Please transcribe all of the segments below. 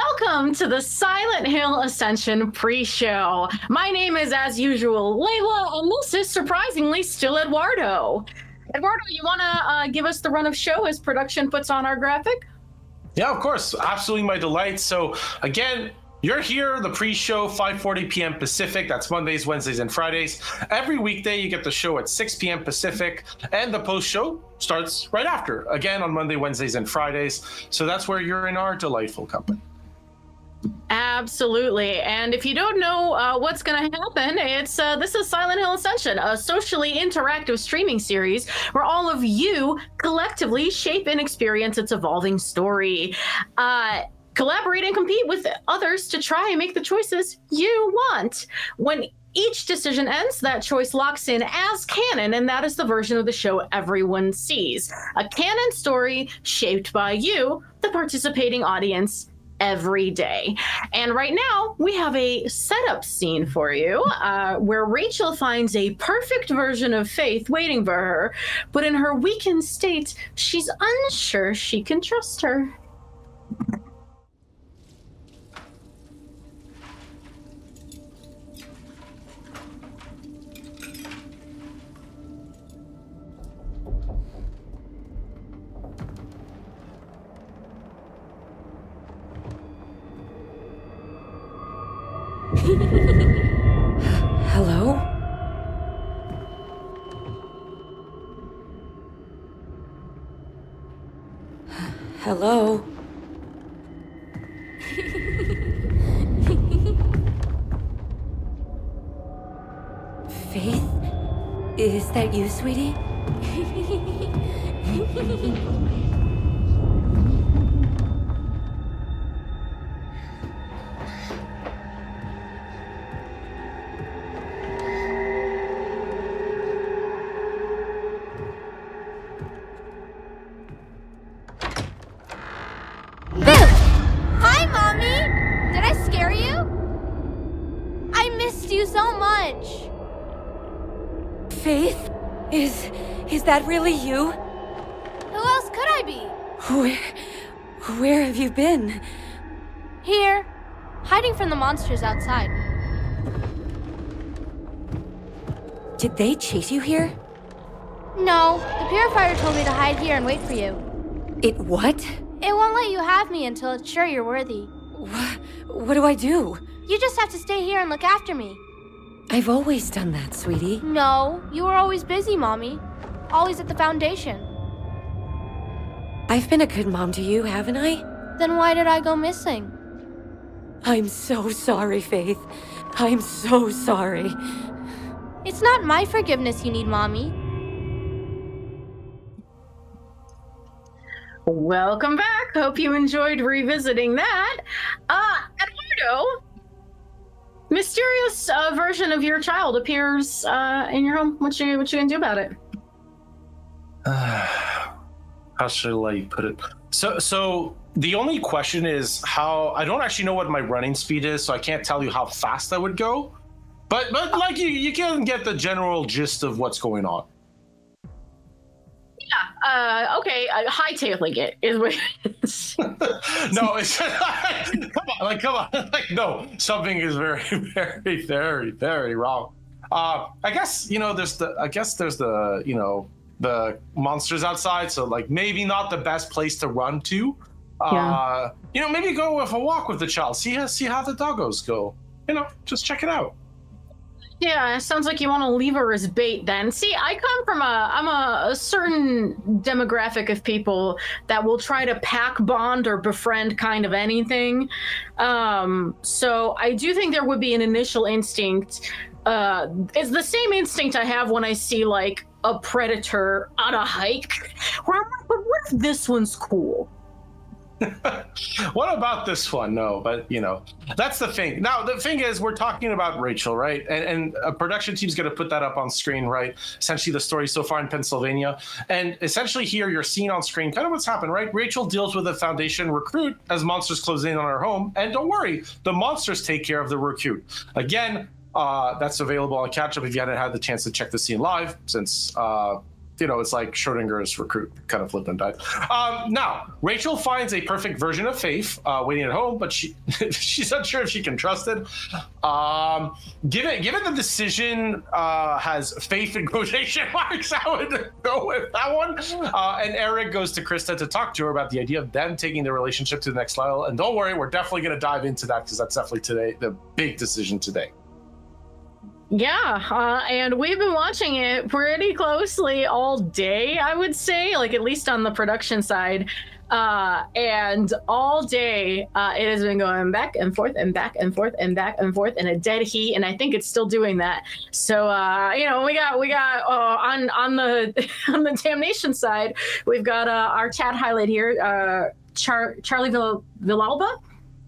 Welcome to the Silent Hill Ascension pre-show. My name is, as usual, Layla, and this is surprisingly still Eduardo. Eduardo, you want to give us the run of show as production puts on our graphic? Yeah, of course. Absolutely my delight. So again, you're here, the pre-show, 5:40 p.m. Pacific. That's Mondays, Wednesdays, and Fridays. Every weekday, you get the show at 6 p.m. Pacific, and the post-show starts right after, again on Monday, Wednesdays, and Fridays. So that's where you're in our delightful company. Absolutely. And if you don't know what's going to happen, this is Silent Hill Ascension, a socially interactive streaming series where all of you collectively shape and experience its evolving story. Collaborate and compete with others to try and make the choices you want. When each decision ends, that choice locks in as canon, and that is the version of the show everyone sees. A canon story shaped by you, the participating audience, every day. And right now, we have a setup scene for you where Rachel finds a perfect version of Faith waiting for her, but in her weakened state, she's unsure she can trust her. Hello? Hello? Faith? Is that you, sweetie? Hi, Mommy! Did I scare you? I missed you so much. Faith? Is that really you? Who else could I be? Where have you been? Here, hiding from the monsters outside. Did they chase you here? No, the purifier told me to hide here and wait for you. It what? It won't let you have me until it's sure you're worthy. What do I do? You just have to stay here and look after me. I've always done that, sweetie. No, you were always busy, Mommy. Always at the Foundation. I've been a good mom to you, haven't I? Then why did I go missing? I'm so sorry, Faith. I'm so sorry. It's not my forgiveness you need, Mommy. Welcome back. Hope you enjoyed revisiting that. Eduardo, mysterious version of your child appears in your home. What you gonna do about it? How should I put it? So the only question is how. I don't actually know what my running speed is, so I can't tell you how fast I would go. But like you can get the general gist of what's going on. Yeah. Okay. Hightailing it is what it is. No, it's come on. Like, no, something is very, very, very, very wrong. I guess there's the the monsters outside, so like maybe not the best place to run to. Yeah. Maybe go for a walk with the child. See how the doggos go. Just check it out. Yeah, it sounds like you want to leave her as bait then. See, I come from I'm a certain demographic of people that will try to pack bond or befriend kind of anything. So I do think there would be an initial instinct. It's the same instinct I have when I see like a predator on a hike, where I'm like, but what if this one's cool? What about this one? No, but that's the thing. Now the thing is, we're talking about Rachel, right? And a production team's going to put that up on screen, right? Essentially the story so far in Pennsylvania, and essentially here you're seeing on screen kind of what's happened, right? Rachel deals with a Foundation recruit as monsters close in on her home, and don't worry, the monsters take care of the recruit. Again, that's available on catch up if you hadn't had the chance to check the scene live, since it's like Schrodinger's recruit, kind of lived and died. Now, Rachel finds a perfect version of Faith waiting at home, but she's not sure if she can trust it. Given the decision has Faith in quotation marks, I would go with that one. And Eric goes to Krista to talk to her about the idea of them taking their relationship to the next level. And don't worry, we're definitely going to dive into that because that's definitely the big decision today. Yeah, and we've been watching it pretty closely all day, I would say, like at least on the production side. And all day it has been going back and forth and back and forth and back and forth in a dead heat, and I think it's still doing that. So we got on the on the Damnation side, we've got our chat highlight here, Charlie Villalba.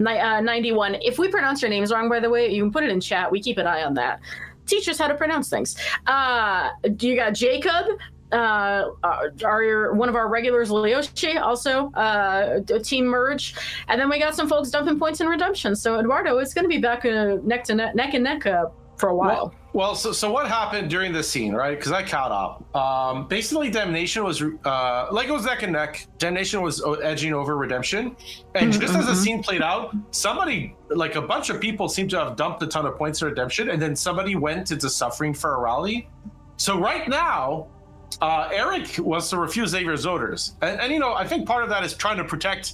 91. If we pronounce your names wrong, by the way, you can put it in chat. We keep an eye on that. Teach us how to pronounce things. You got Jacob, one of our regulars, Leoche, also a team merge, and then we got some folks dumping points in redemption. So Eduardo is going to be back neck and neck for a while. Well, so what happened during this scene, right? Because I caught up. Basically, Damnation was like it was neck and neck. Damnation was edging over Redemption, and just as the scene played out, somebody, like a bunch of people, seemed to have dumped a ton of points in Redemption, and then somebody went into Suffering for a rally. So right now, Eric wants to refuse Xavier's orders, and I think part of that is trying to protect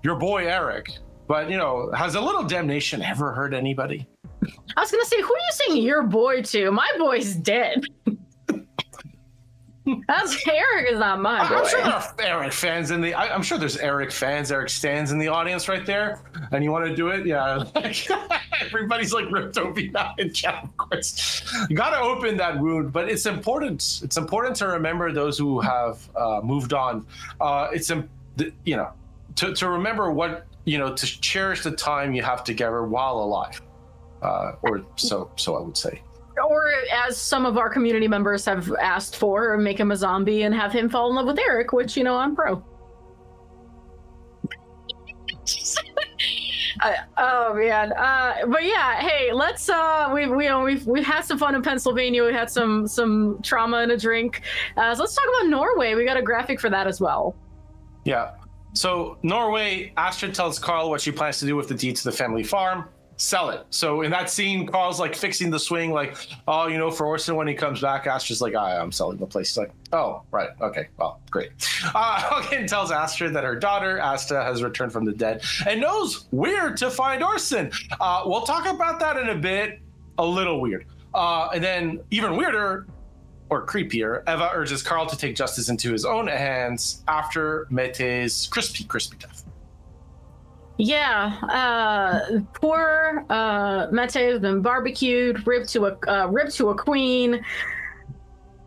your boy Eric. But has a little Damnation ever hurt anybody? I was gonna say, who are you saying your boy to? My boy's dead. Eric is not my boy. I'm sure there are Eric fans I'm sure there's Eric fans, Eric stands in the audience right there, and you want to do it? Yeah. Everybody's like ripped open in chat, of course. You got to open that wound, but it's important. It's important to remember those who have moved on. It's to remember what to cherish the time you have together while alive. Or so I would say. Or as some of our community members have asked for, make him a zombie and have him fall in love with Eric, which, I'm pro. Oh man. But yeah, hey, let's we've had some fun in Pennsylvania. We had some trauma and a drink. So let's talk about Norway. We got a graphic for that as well. Yeah. So Norway, Astrid tells Carl what she plans to do with the deed to the family farm. Sell it. So in that scene, Carl's like fixing the swing, like, for Orson when he comes back, Astrid's like, I'm selling the place. He's like, oh, right. Okay. Well, great. Hogan tells Astrid that her daughter, Asta, has returned from the dead and knows where to find Orson. We'll talk about that in a bit. A little weird. And then even weirder or creepier, Eva urges Carl to take justice into his own hands after Mete's crispy death. Yeah, poor Mete has been barbecued, ripped to a queen.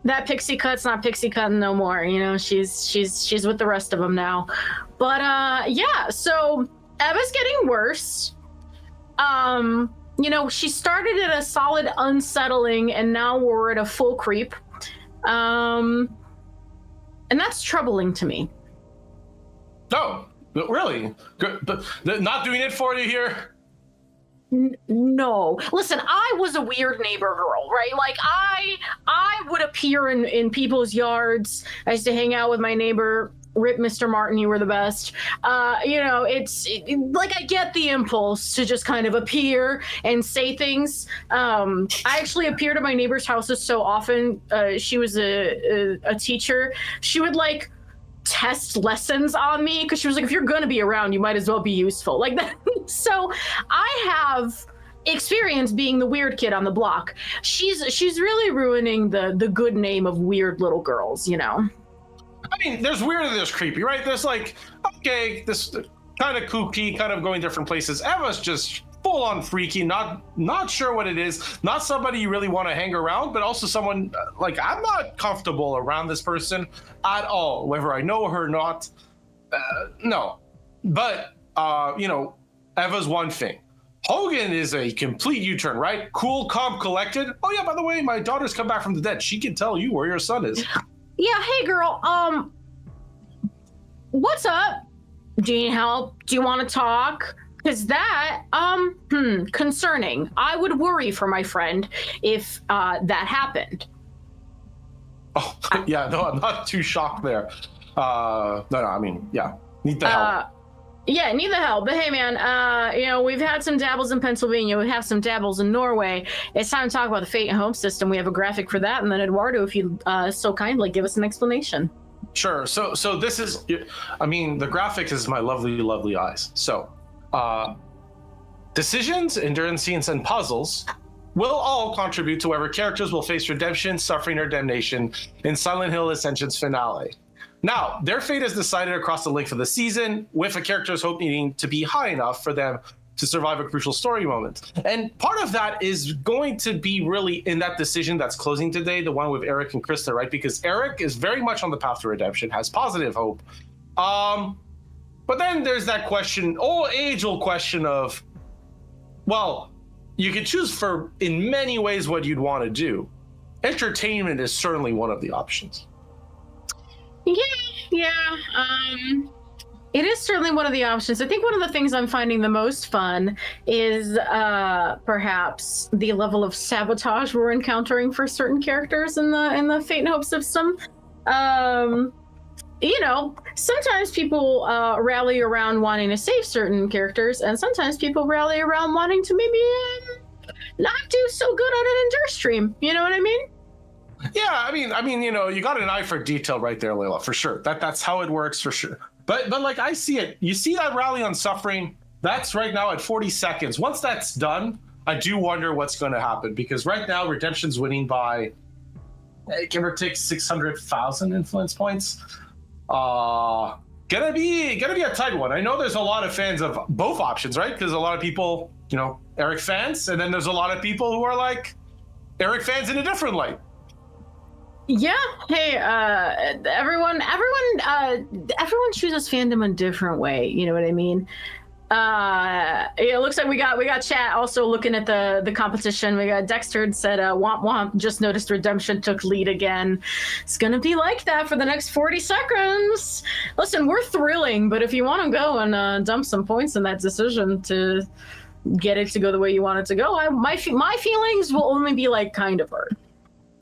That pixie cut's not pixie cutting no more. She's with the rest of them now. But yeah, so Eva's getting worse. She started at a solid unsettling, and now we're at a full creep. And that's troubling to me. No. Really? Good. But not doing it for you here? No. Listen, I was a weird neighbor girl, right? Like I would appear in people's yards. I used to hang out with my neighbor. Rip Mr. Martin, you were the best. It's like I get the impulse to just kind of appear and say things. I actually appeared at my neighbor's houses so often. She was a teacher. She would like test lessons on me because she was like, if you're gonna be around, you might as well be useful, like that. So I have experience being the weird kid on the block. She's really ruining the good name of weird little girls. I mean, there's weird and there's creepy, right? There's like, okay, this kind of kooky, kind of going different places. Eva's just full on freaky, not sure what it is, not somebody you really want to hang around, but also someone like, I'm not comfortable around this person at all, whether I know her or not. No. But Eva's one thing. Hogan is a complete U-turn, right? Cool, calm, collected. Oh yeah, by the way, my daughter's come back from the dead. She can tell you where your son is. Yeah, hey girl, what's up? Do you need help? Do you want to talk? Because that, concerning. I would worry for my friend if that happened. Oh, yeah, no, I'm not too shocked there. No, I mean, yeah, need the help. Yeah, need the help. But hey, man, you know, we've had some dabbles in Pennsylvania. We have some dabbles in Norway. It's time to talk about the Fate and Home system. We have a graphic for that. And then, Eduardo, if you so kindly give us an explanation. Sure. So this is, I mean, the graphic is my lovely, lovely eyes. So decisions, endurance scenes, and puzzles will all contribute to whoever characters will face redemption, suffering, or damnation in Silent Hill Ascension's finale. Now, their fate is decided across the length of the season, with a character's hope needing to be high enough for them to survive a crucial story moment. And part of that is going to be really in that decision that's closing today, the one with Eric and Krista, right? Because Eric is very much on the path to redemption, has positive hope. But then there's that question, age-old question of, well, you could choose for, in many ways, what you'd want to do. Entertainment is certainly one of the options. Yeah. It is certainly one of the options. I think one of the things I'm finding the most fun is perhaps the level of sabotage we're encountering for certain characters in the Fate and Hope system. You know, sometimes people rally around wanting to save certain characters, and sometimes people rally around wanting to maybe not do so good on an endure stream. You know what I mean? Yeah, I mean, you know, you got an eye for detail right there, Layla, for sure. That's how it works, for sure. But like, I see it. You see that rally on suffering? That's right now at 40 seconds. Once that's done, I do wonder what's going to happen, because right now Redemption's winning by, give or take, 600,000 influence points. Gonna be a tight one. I know there's a lot of fans of both options, right? Because a lot of people, you know, Eric fans, and then there's a lot of people who are like Eric fans in a different light. Yeah. Hey, everyone chooses fandom a different way. You know what I mean? It looks like we got chat also looking at the competition. We got Dexter said, womp womp, just noticed Redemption took lead again. It's gonna be like that for the next 40 seconds. Listen, we're thrilling, but if you want to go and dump some points in that decision to get it to go the way you want it to go, my feelings will only be like kind of hurt.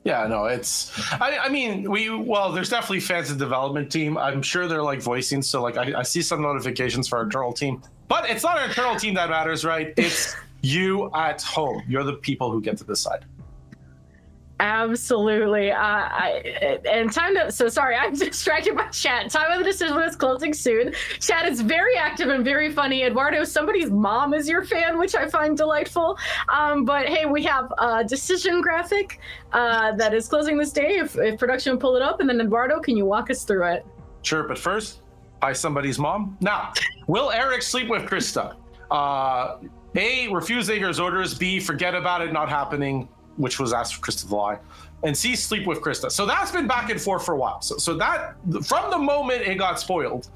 Yeah, no, I mean, there's definitely fans of the development team. I'm sure they're like voicing. So like, I see some notifications for our internal team, but it's not our internal team that matters, right? It's you at home. You're the people who get to decide. Absolutely. So sorry, I'm distracted by chat. Time of the decision is closing soon. Chat is very active and very funny. Eduardo, somebody's mom is your fan, which I find delightful. But hey, we have a decision graphic that is closing this day. If production pull it up, and then Eduardo, can you walk us through it? Sure, but first, hi, somebody's mom. Now, will Eric sleep with Krista? A, refuse Ager's orders. B, forget about it not happening, which was asked for Krista to lie, and C, sleep with Krista. So that's been back and forth for a while. So that, from the moment it got spoiled,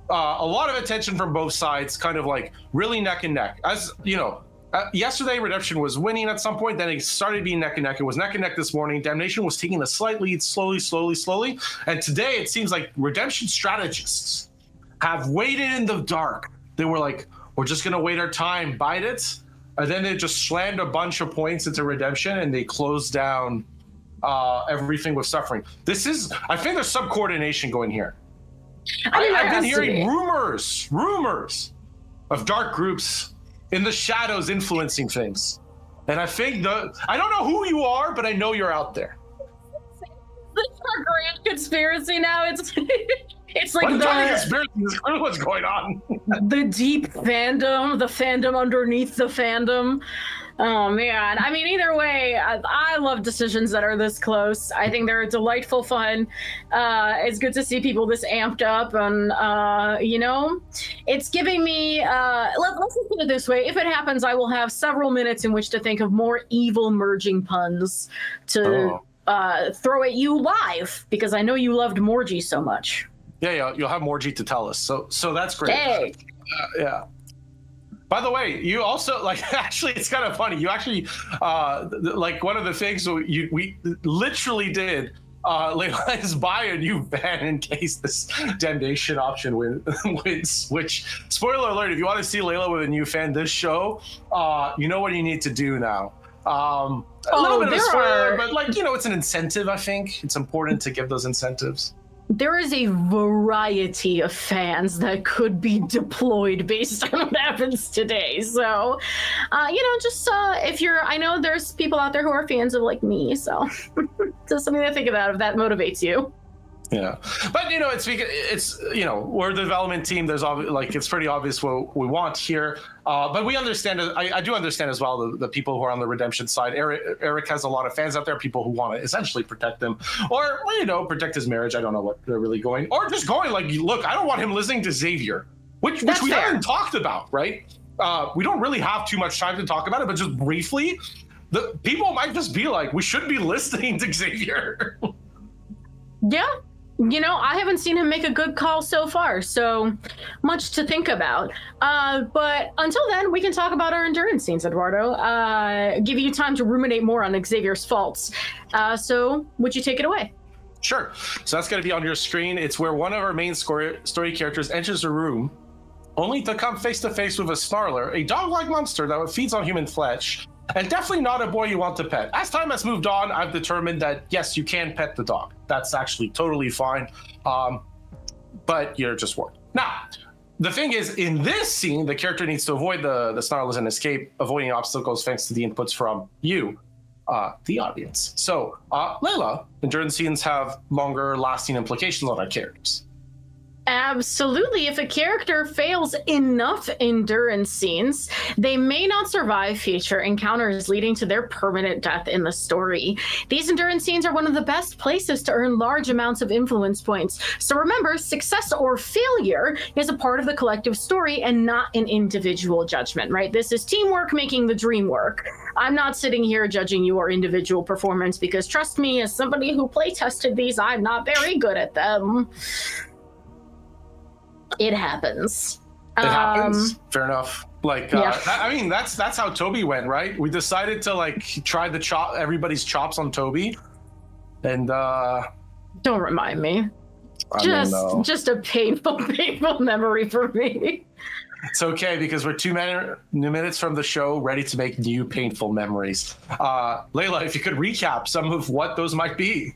a lot of attention from both sides, kind of like really neck and neck. As you know, yesterday Redemption was winning at some point, then it started being neck and neck. It was neck and neck this morning. Damnation was taking a slight lead, slowly. And today it seems like Redemption strategists have waited in the dark. They were like, we're just gonna wait our time, bite it. And then they just slammed a bunch of points into Redemption, and they closed down everything with suffering. I think there's some coordination going here. I've been hearing rumors of dark groups in the shadows influencing things. And I think I don't know who you are, but I know you're out there. This is our grand conspiracy now. It's like what's going on. The deep fandom, the fandom underneath the fandom. Oh man, I mean, either way, I love decisions that are this close. I think they're delightful fun. It's good to see people this amped up, and you know, it's giving me. Let's put it this way: if it happens, I will have several minutes in which to think of more evil merging puns to throw at you live, because I know you loved Morgie so much. Yeah, you'll have Morgie to tell us. So that's great. Hey. Yeah. By the way, you also, like, actually, it's kind of funny. You actually, like, one of the things we literally did, Layla, is buy a new van in case this damnation option wins. Which, spoiler alert, if you want to see Layla with a new fan this show, you know what you need to do now. A little bit of a spoiler, but like, you know, it's an incentive. I think it's important to give those incentives. There is a variety of fans that could be deployed based on what happens today. So, you know, just if you're, I know there's people out there who are fans of like me, so just something to think about if that motivates you. Yeah, but you know, it's you know, we're the development team. There's like it's pretty obvious what we want here, but we understand. I do understand as well the people who are on the redemption side. Eric has a lot of fans out there, people who want to essentially protect him, or you know, protect his marriage. I don't know what they're really going, or just going like, look, I don't want him listening to Xavier, which we haven't talked about, right? We don't really have too much time to talk about it, but just briefly, the people might just be like, we should be listening to Xavier. Yeah. You know, I haven't seen him make a good call so far, so much to think about. But until then, we can talk about our endurance scenes, Eduardo. Give you time to ruminate more on Xavier's faults. So would you take it away? Sure. So that's going to be on your screen. It's where one of our main story characters enters a room, only to come face to face with a Snarler, a dog-like monster that feeds on human flesh, and definitely not a boy you want to pet. As time has moved on, I've determined that, yes, you can pet the dog. That's actually totally fine, but you're just warned. Now, the thing is, in this scene, the character needs to avoid the Snarlers and escape, avoiding obstacles thanks to the inputs from you, the audience. So, Layla, endurance scenes have longer lasting implications on our characters. Absolutely. If a character fails enough endurance scenes, they may not survive future encounters, leading to their permanent death in the story. These endurance scenes are one of the best places to earn large amounts of influence points. So remember, success or failure is a part of the collective story and not an individual judgment, right? This is teamwork making the dream work. I'm not sitting here judging your individual performance because, trust me, as somebody who play tested these, I'm not very good at them. It happens. It happens. Fair enough. Like, yeah. I mean, that's how Toby went, right? We decided to like try the everybody's chops on Toby, and don't remind me. Just a painful memory for me. It's okay because we're 2 minutes from the show, ready to make new painful memories. Layla, if you could recap some of what those might be.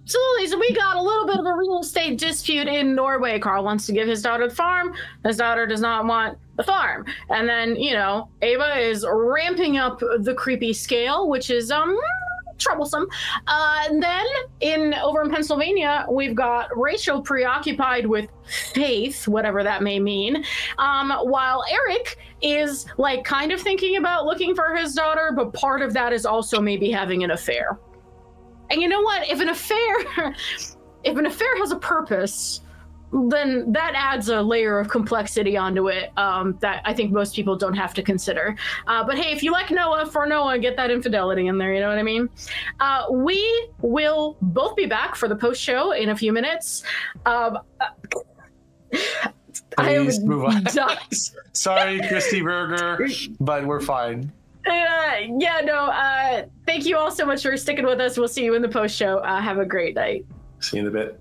Absolutely. So we got a little bit of a real estate dispute in Norway. Carl wants to give his daughter the farm. His daughter does not want the farm. And then, you know, Ava is ramping up the creepy scale, which is troublesome. And then over in Pennsylvania, we've got Rachel preoccupied with faith, whatever that may mean, while Eric is like kind of thinking about looking for his daughter, but part of that is also maybe having an affair. And you know what? If an affair has a purpose, then that adds a layer of complexity onto it that I think most people don't have to consider. But hey, if you like Noah, for Noah, get that infidelity in there. You know what I mean? We will both be back for the post show in a few minutes. Please move on. Sorry, Christy Berger, but we're fine. Thank you all so much for sticking with us. We'll see you in the post show. Have a great night. See you in a bit.